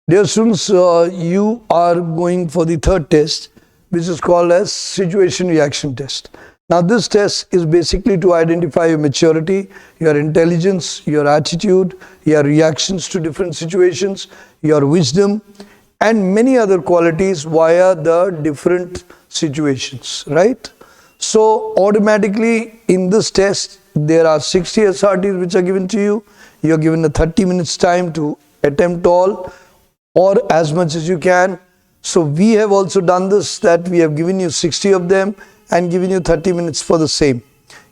Dear students, you are going for the third test, which is called as situation reaction test. Now, this test is basically to identify your maturity, your intelligence, your attitude, your reactions to different situations, your wisdom, and many other qualities via the different situations, right? So, automatically in this test, there are 60 SRTs which are given to you. You are given a 30 minutes time to attempt all or as much as you can. So we have also done this, that we have given you 60 of them and given you 30 minutes for the same.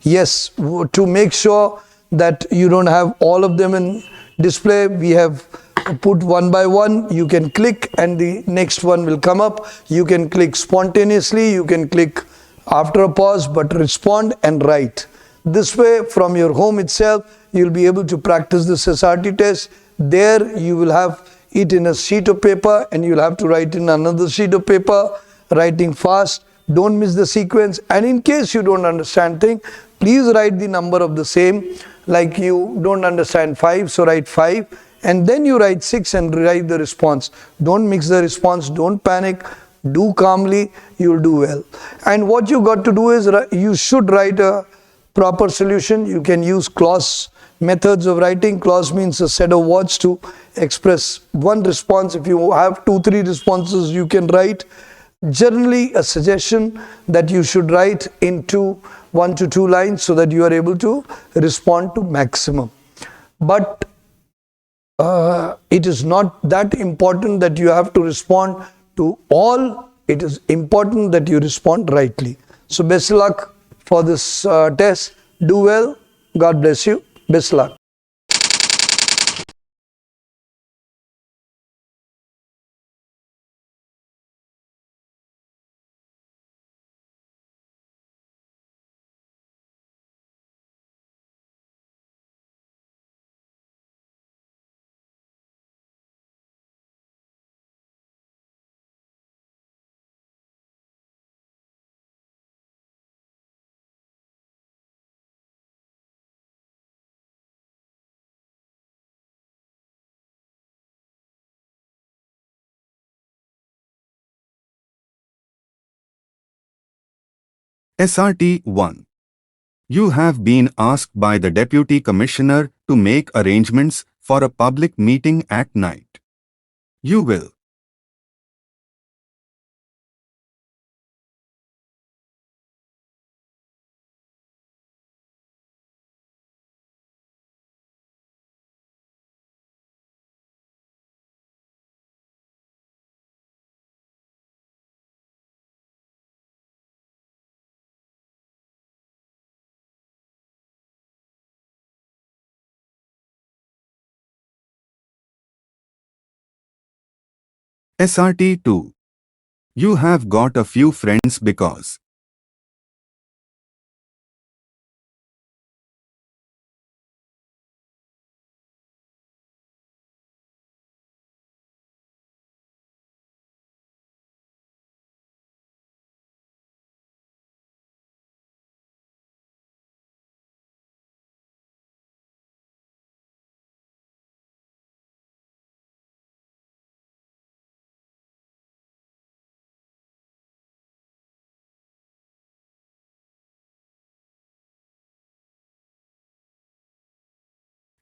Yes, to make sure that you don't have all of them in display, we have put one by one. You can click and the next one will come up. You can click spontaneously, you can click after a pause, but respond and write. This way, from your home itself, you'll be able to practice this SRT test. There you will have it in a sheet of paper and you'll have to write in another sheet of paper, writing fast. Don't miss the sequence. And in case you don't understand thing, please write the number of the same. Like you don't understand 5, so write 5. And then you write 6 and write the response. Don't mix the response. Don't panic. Do calmly. You'll do well. And what you got to do is you should write a proper solution. You can use clause methods of writing. Clause means a set of words to express one response. If you have 2-3 responses, you can write. Generally, a suggestion that you should write into 1 to 2 lines so that you are able to respond to maximum. But it is not that important that you have to respond to all. It is important that you respond rightly. So best luck for this test. Do well. God bless you. Best luck. SRT 1. You have been asked by the Deputy Commissioner to make arrangements for a public meeting at night. You will SRT 2. You have got a few friends because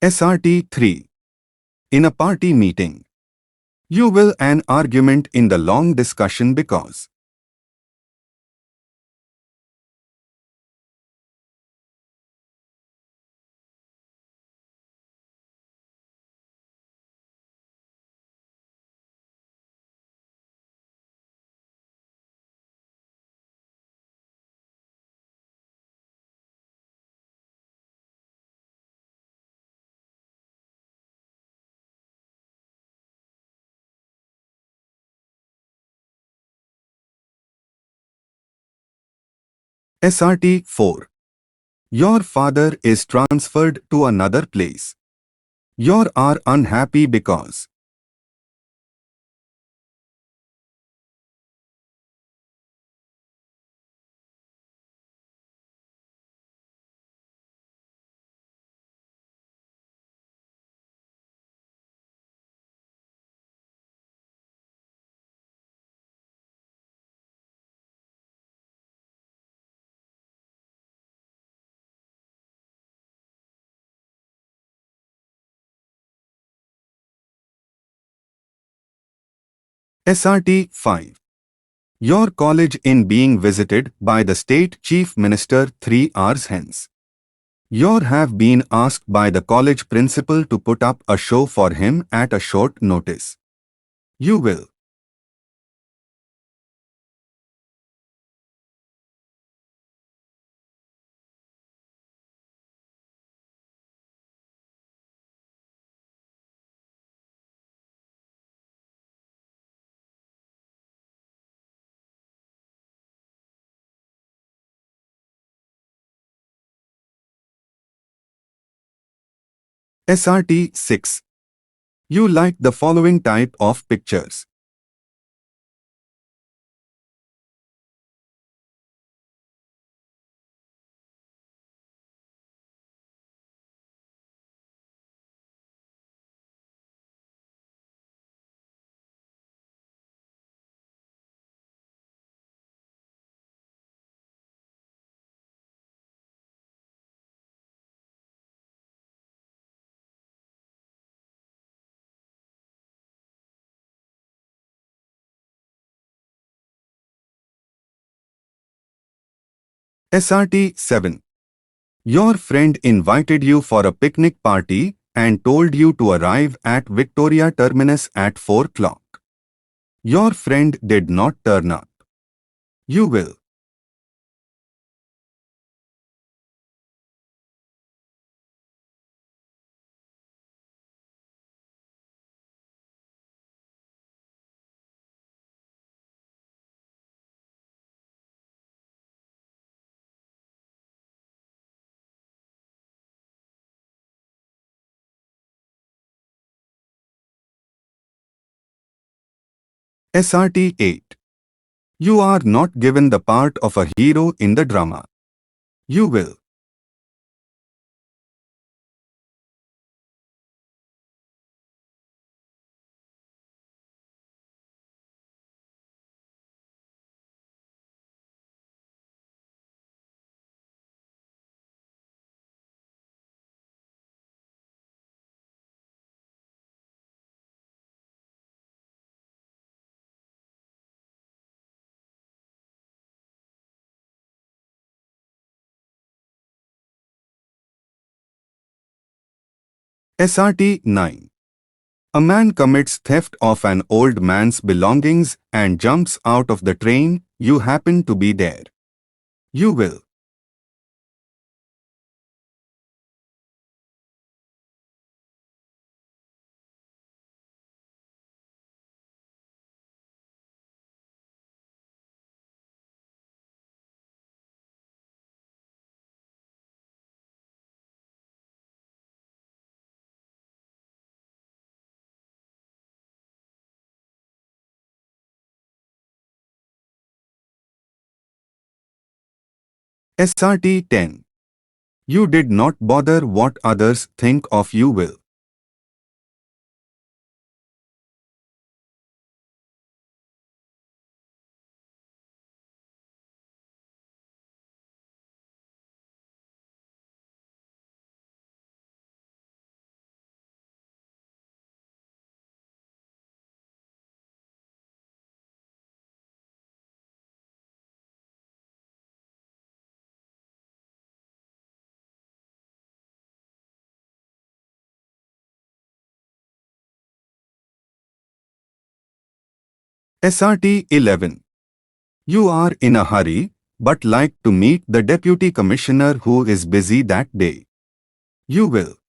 SRT 3. In a party meeting, you will an argument in the long discussion because SRT 4. Your father is transferred to another place. You are unhappy because SRT 5. Your college in being visited by the state chief minister 3 hours hence. You have been asked by the college principal to put up a show for him at a short notice. You will. SRT 6. You like the following type of pictures. SRT 7. Your friend invited you for a picnic party and told you to arrive at Victoria Terminus at 4 o'clock. Your friend did not turn up. You will. SRT 8. You are not given the part of a hero in the drama. You will. SRT 9. A man commits theft of an old man's belongings and jumps out of the train. You happen to be there. You will. SRT 10. You did not bother what others think of you will. SRT 11. You are in a hurry, but like to meet the deputy commissioner who is busy that day. You will.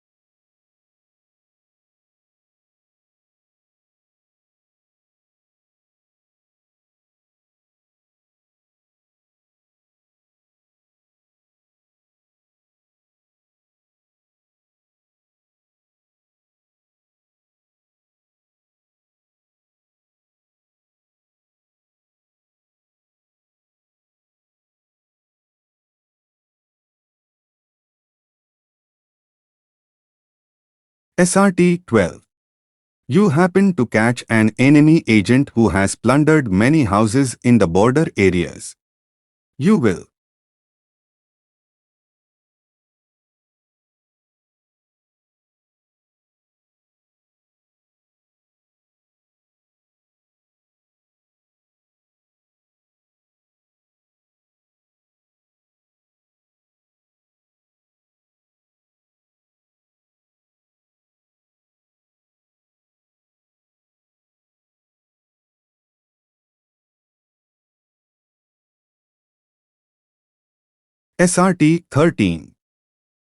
SRT 12. You happen to catch an enemy agent who has plundered many houses in the border areas. You will. SRT 13.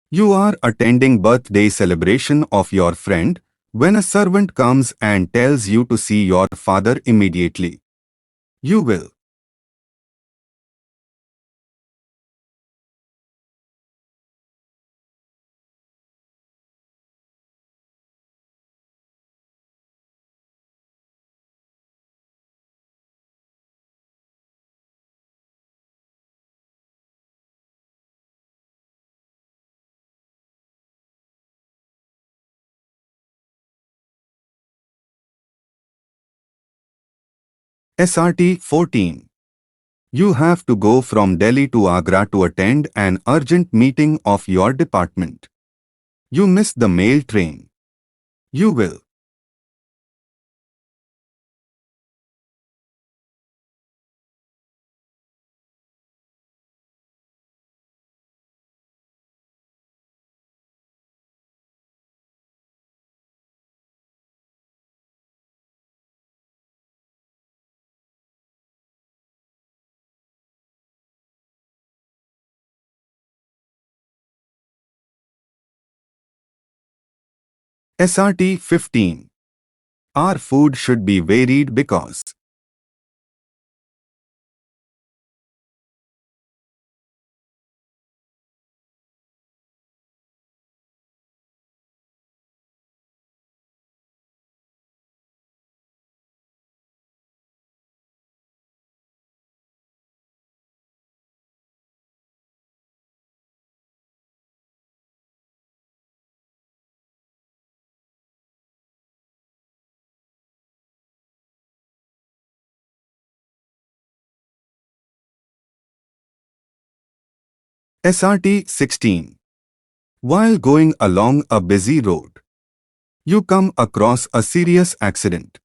You are attending birthday celebration of your friend when a servant comes and tells you to see your father immediately. You will. SRT 14. You have to go from Delhi to Agra to attend an urgent meeting of your department. You miss the mail train. You will. SRT 15. Our food should be varied because. SRT 16. While going along a busy road, you come across a serious accident.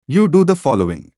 You do the following.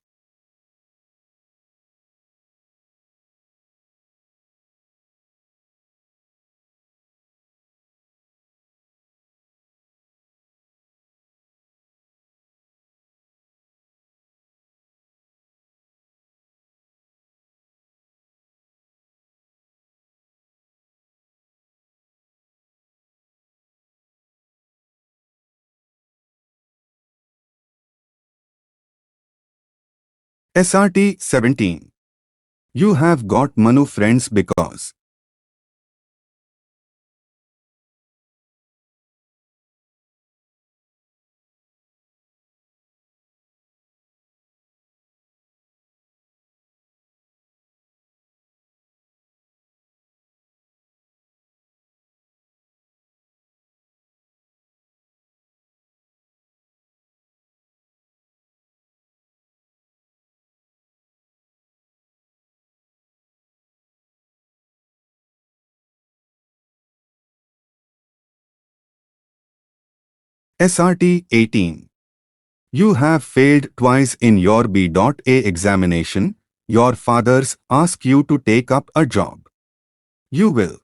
SRT 17. You have got Manu friends because. SRT 18. You have failed twice in your B.A examination. Your fathers ask you to take up a job. You will.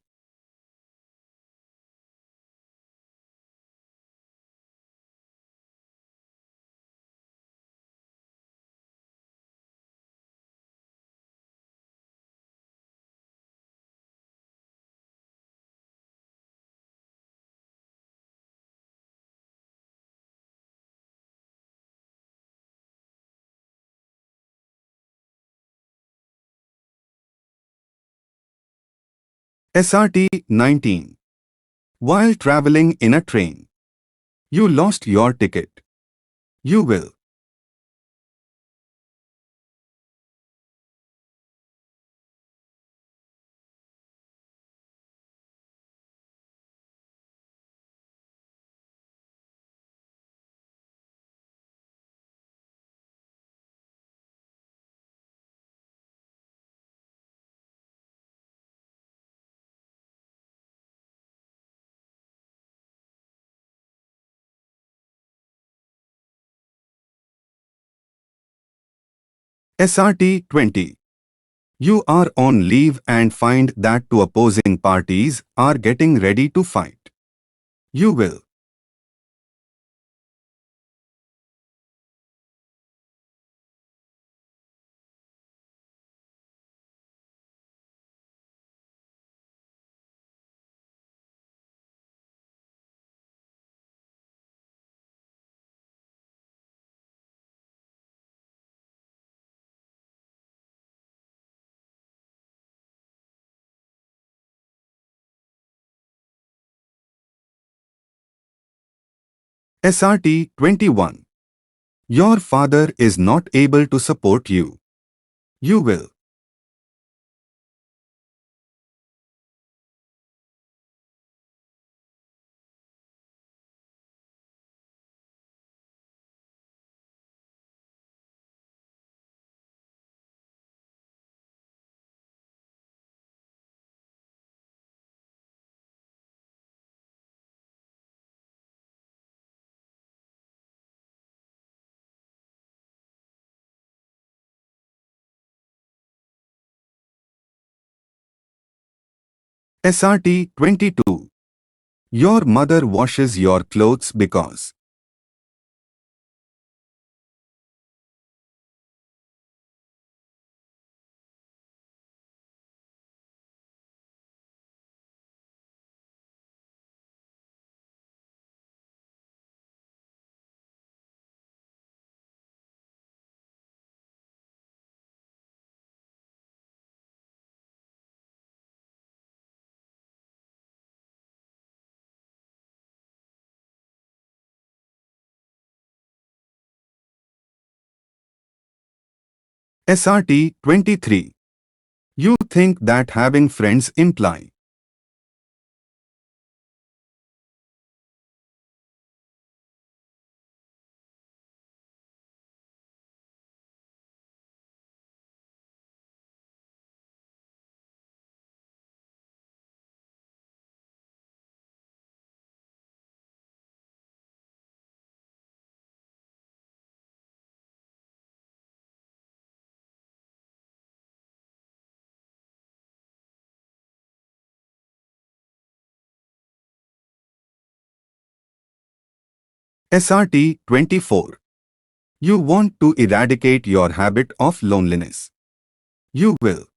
SRT 19. While traveling in a train, you lost your ticket. You will. SRT 20. You are on leave and find that two opposing parties are getting ready to fight. You will. SRT 21. Your father is not able to support you. You will. SRT 22. Your mother washes your clothes because. SRT 23. You think that having friends imply. SRT 24. You want to eradicate your habit of loneliness. You will.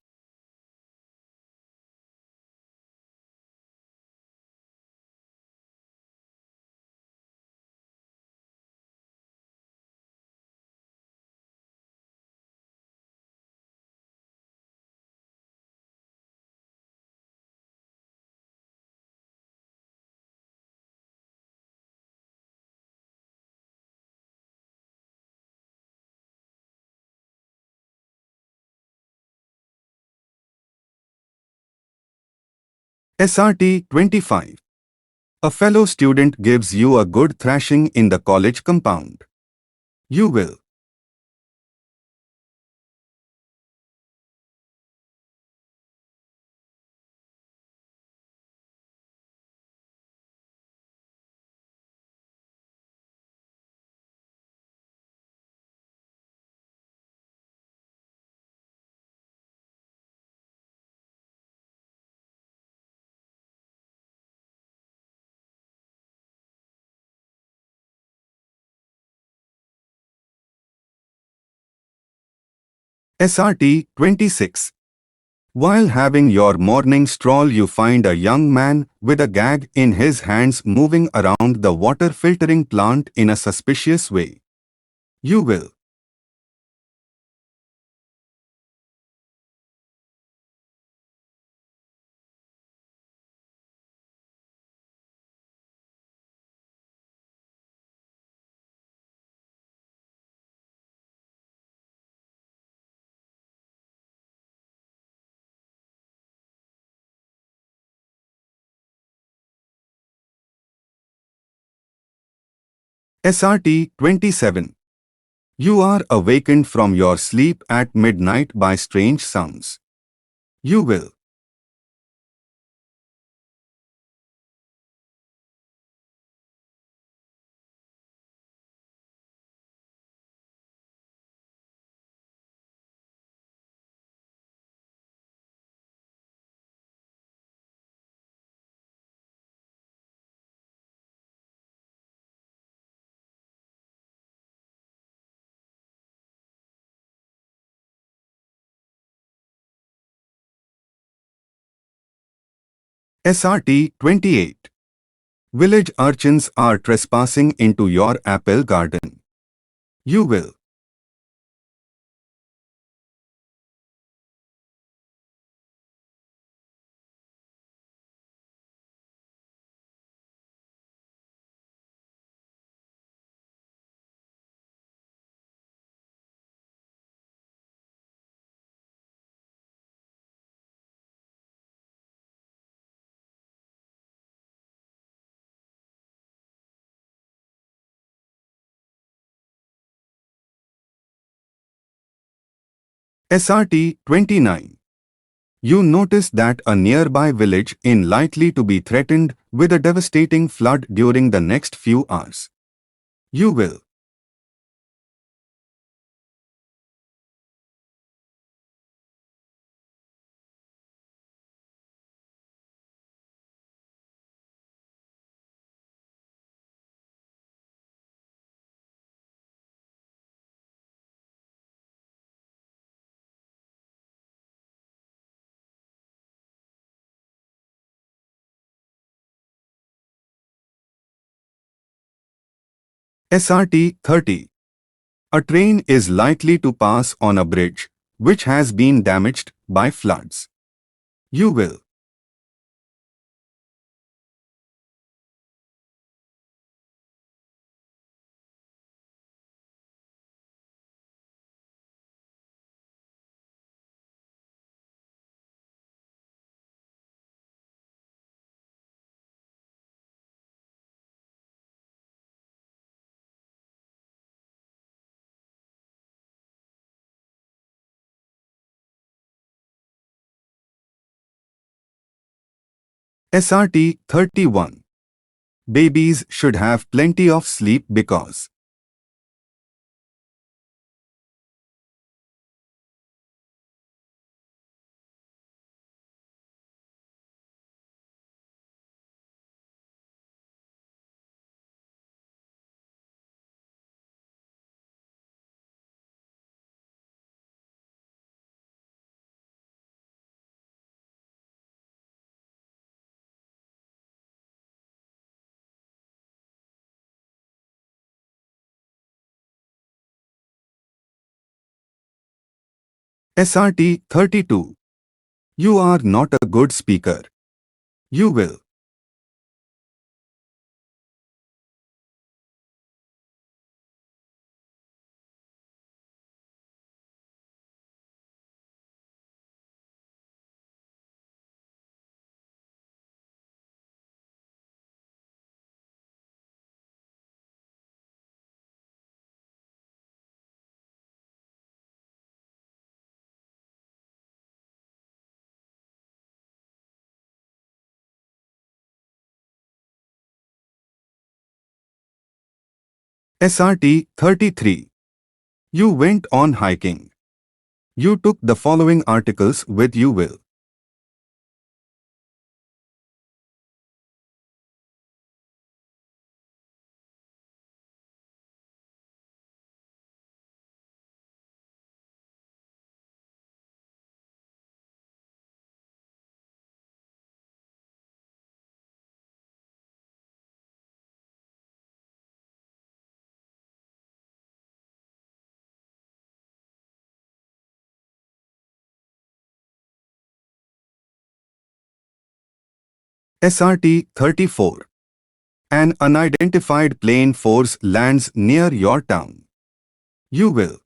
SRT 25. A fellow student gives you a good thrashing in the college compound. You will. SRT 26. While having your morning stroll, you find a young man with a gag in his hands moving around the water filtering plant in a suspicious way. You will. SRT 27. You are awakened from your sleep at midnight by strange sounds. You will. SRT 28. Village urchins are trespassing into your apple garden. You will. SRT 29. You notice that a nearby village is likely to be threatened with a devastating flood during the next few hours. You will SRT 30. A train is likely to pass on a bridge which has been damaged by floods. You will SRT 31. Babies should have plenty of sleep because SRT 32. You are not a good speaker. You will SRT 33. You went on hiking. You took the following articles with you will. SRT 34. An unidentified plane force lands near your town. You will.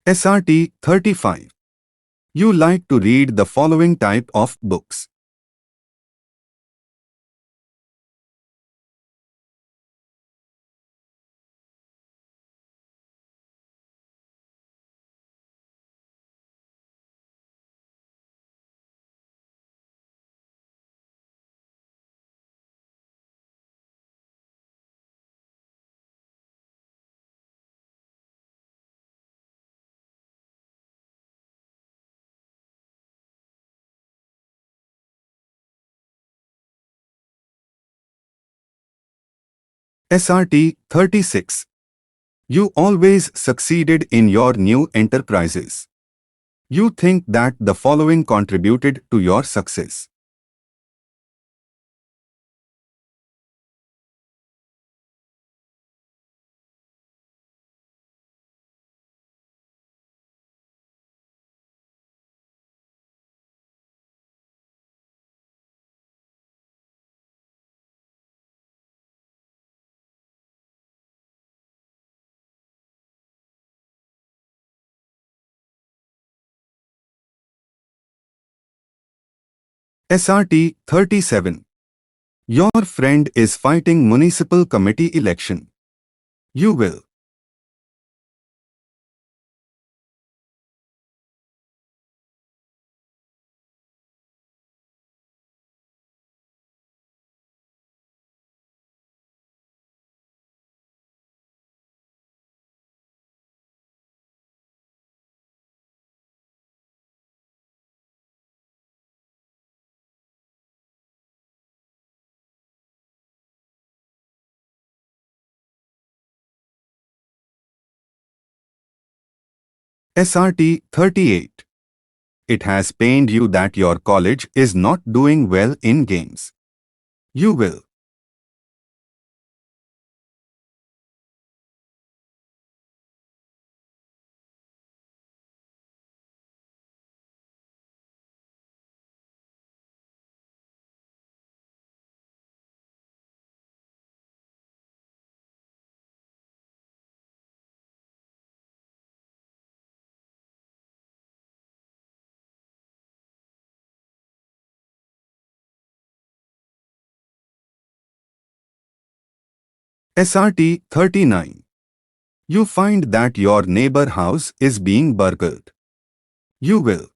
SRT 35. You like to read the following type of books. SRT 36. You always succeeded in your new enterprises. You think that the following contributed to your success. SRT 37. Your friend is fighting municipal committee election. You will. SRT 38. It has pained you that your college is not doing well in games. You will. SRT 39. You find that your neighbor house is being burgled. You will.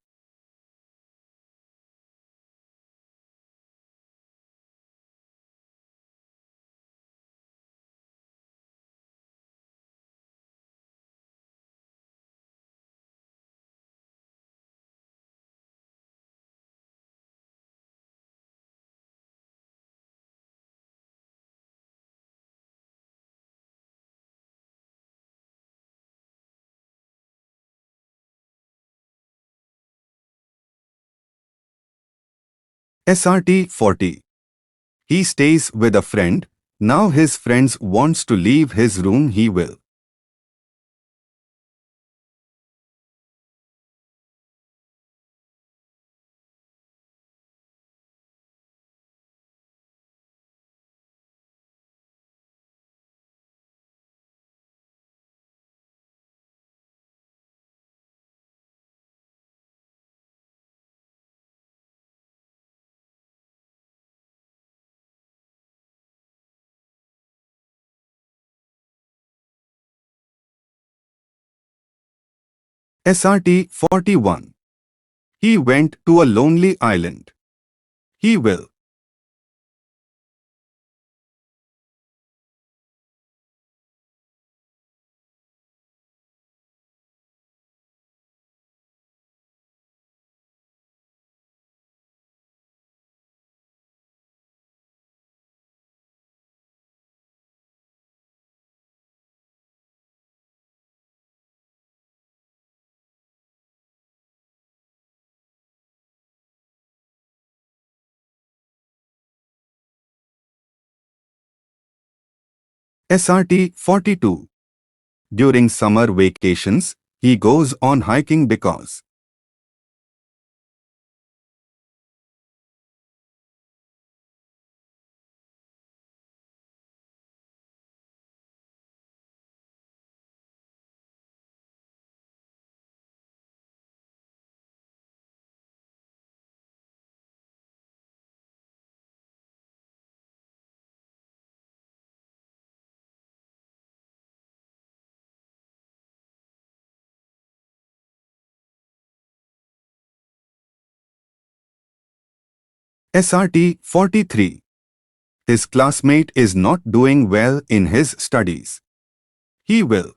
SRT 40. He stays with a friend. Now his friends wants to leave his room. He will. SRT 41. He went to a lonely island. He will. SRT 42. During summer vacations, he goes on hiking because. SRT 43. His classmate is not doing well in his studies. He will.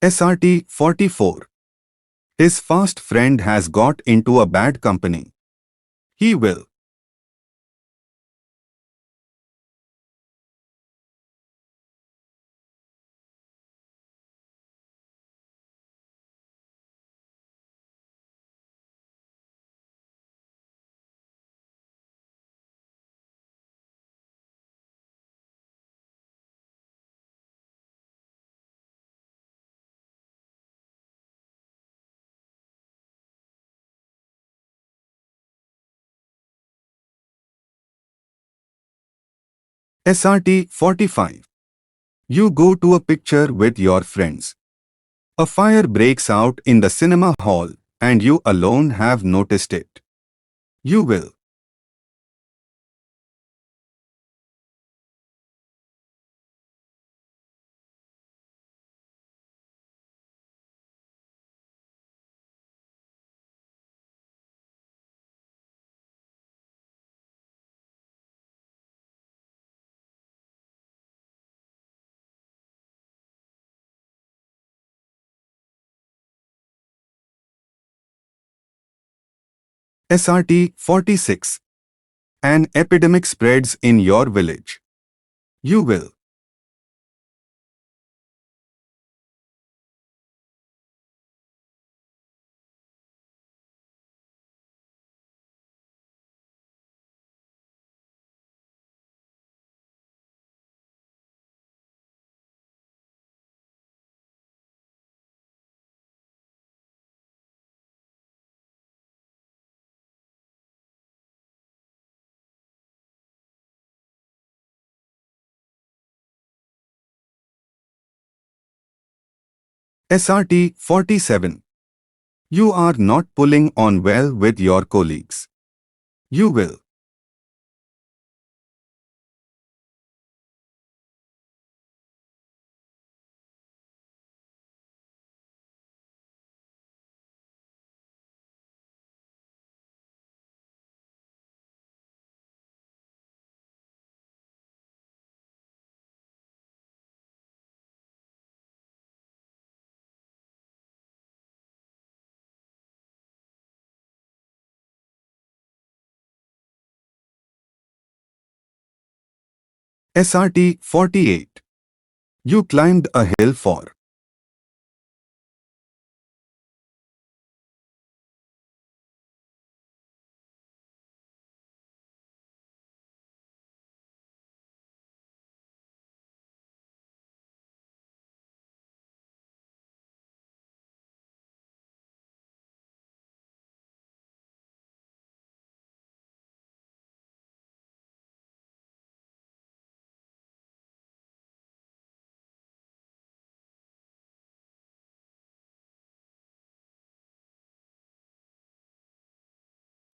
SRT 44. His fast friend has got into a bad company. He will. SRT 45. You go to a picture with your friends. A fire breaks out in the cinema hall and you alone have noticed it. You will. SRT 46. An epidemic spreads in your village. You will. SRT 47. You are not pulling on well with your colleagues. You will. SRT 48. You climbed a hill for.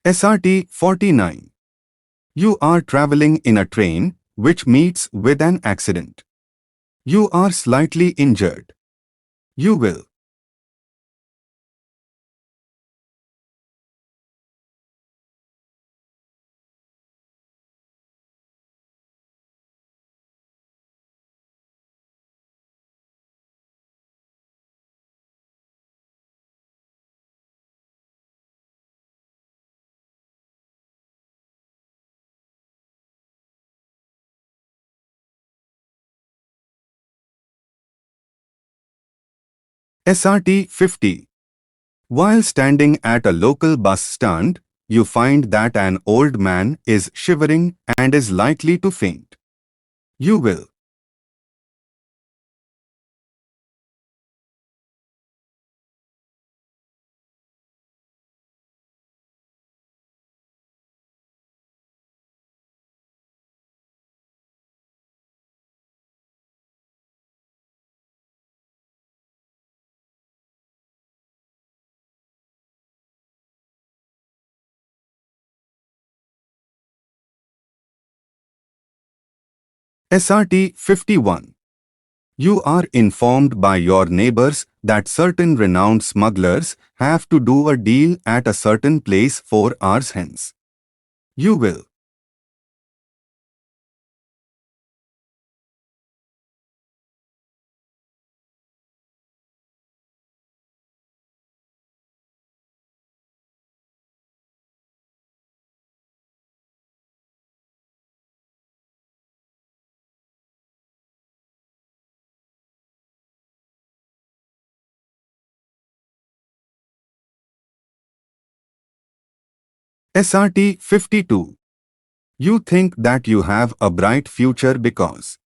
SRT 49. You are traveling in a train which meets with an accident. You are slightly injured. You will. SRT 50. While standing at a local bus stand, you find that an old man is shivering and is likely to faint. You will. SRT 51. You are informed by your neighbors that certain renowned smugglers have to do a deal at a certain place 4 hours hence. You will. SRT 52. You think that you have a bright future because.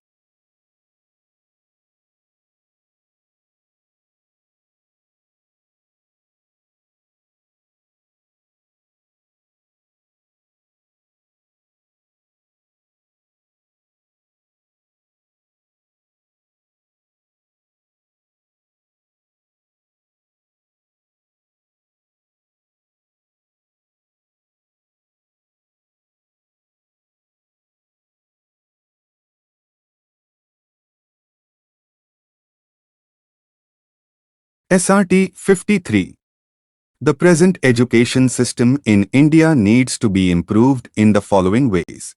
SRT 53. The present education system in India needs to be improved in the following ways.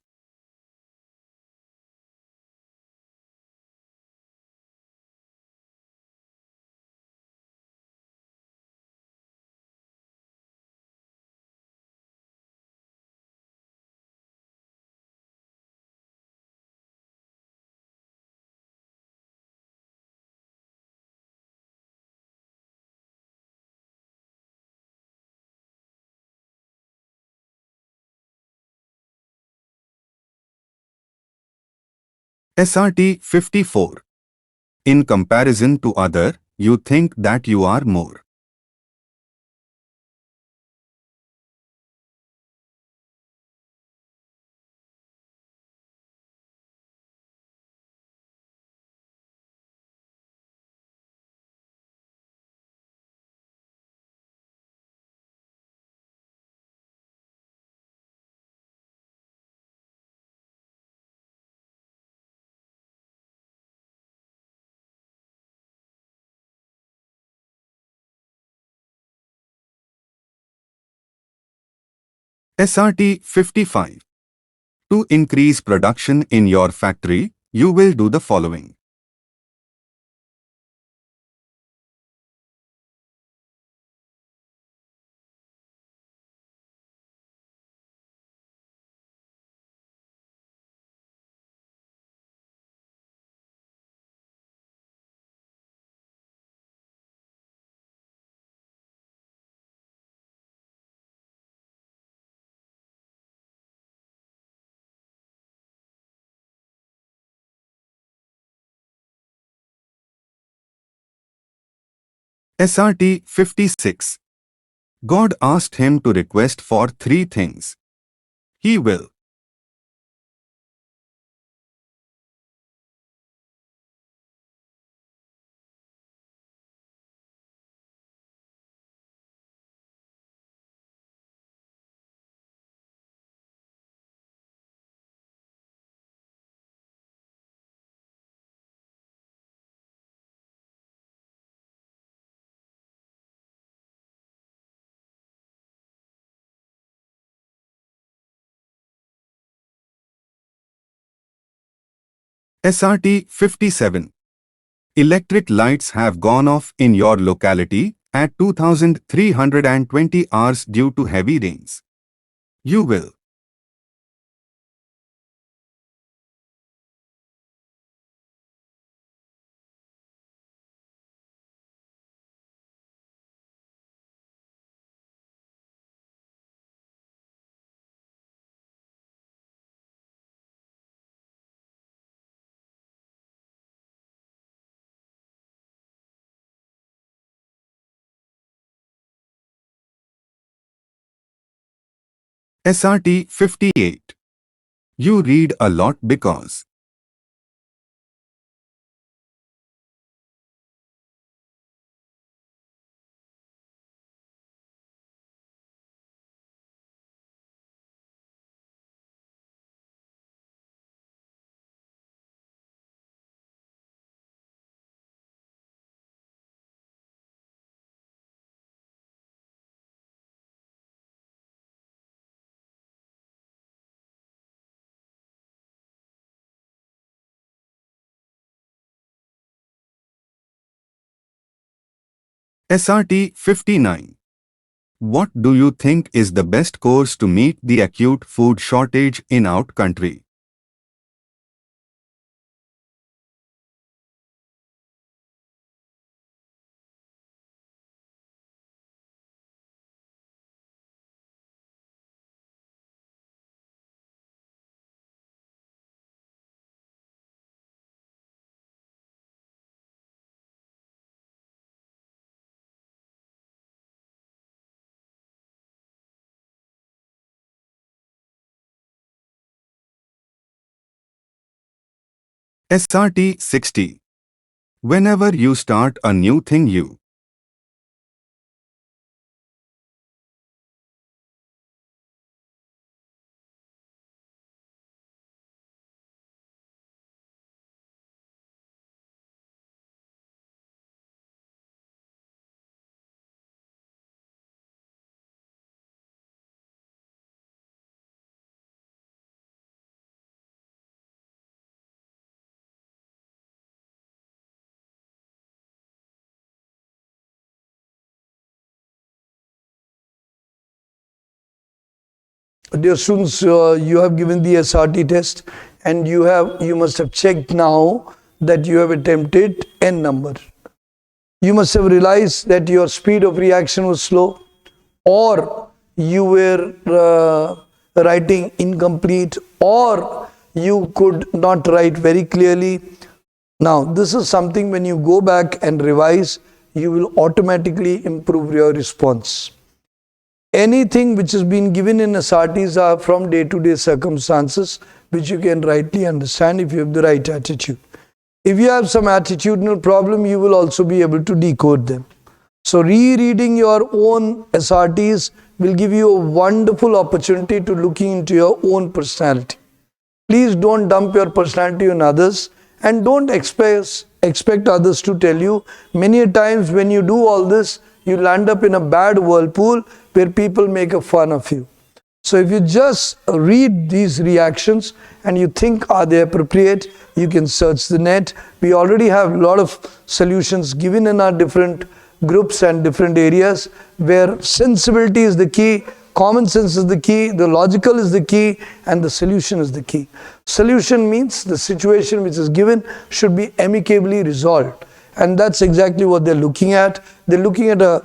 SRT 54. In comparison to other, you think that you are more. SRT 55. To increase production in your factory, you will do the following. SRT 56. God asked him to request for 3 things. He will. SRT 57. Electric lights have gone off in your locality at 2320 hours due to heavy rains. You will. SRT 58. You read a lot because. SRT 59. What do you think is the best course to meet the acute food shortage in our country? SRT 60. Whenever you start a new thing you Dear students, you have given the SRT test and you must have checked now that you have attempted n number. You must have realized that your speed of reaction was slow, or you were writing incomplete, or you could not write very clearly. Now, this is something when you go back and revise, you will automatically improve your response. Anything which has been given in SRTs are from day-to-day circumstances, which you can rightly understand if you have the right attitude. If you have some attitudinal problem, you will also be able to decode them. So rereading your own SRTs will give you a wonderful opportunity to looking into your own personality. Please don't dump your personality on others, and don't expect others to tell you. Many a times when you do all this, you land up in a bad whirlpool where people make a fun of you. So if you just read these reactions and you think, are they appropriate, you can search the net. We already have a lot of solutions given in our different groups and different areas where sensibility is the key, common sense is the key, the logical is the key, and the solution is the key. Solution means the situation which is given should be amicably resolved. And that's exactly what they're looking at. They're looking at a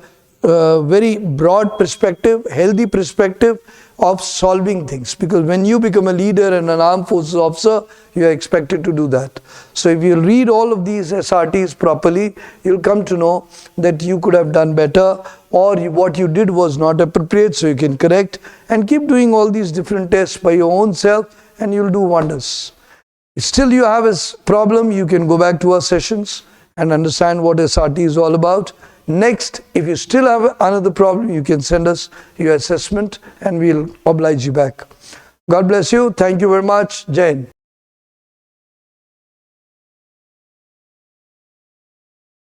very broad perspective, healthy perspective of solving things. Because when you become a leader and an armed forces officer, you are expected to do that. So if you read all of these SRTs properly, you'll come to know that you could have done better, or what you did was not appropriate, so you can correct. And keep doing all these different tests by your own self, and you'll do wonders. If still you have a problem, you can go back to our sessions and understand what SRT is all about. Next, if you still have another problem, you can send us your assessment and we'll oblige you back. God bless you. Thank you very much. Jai Hind.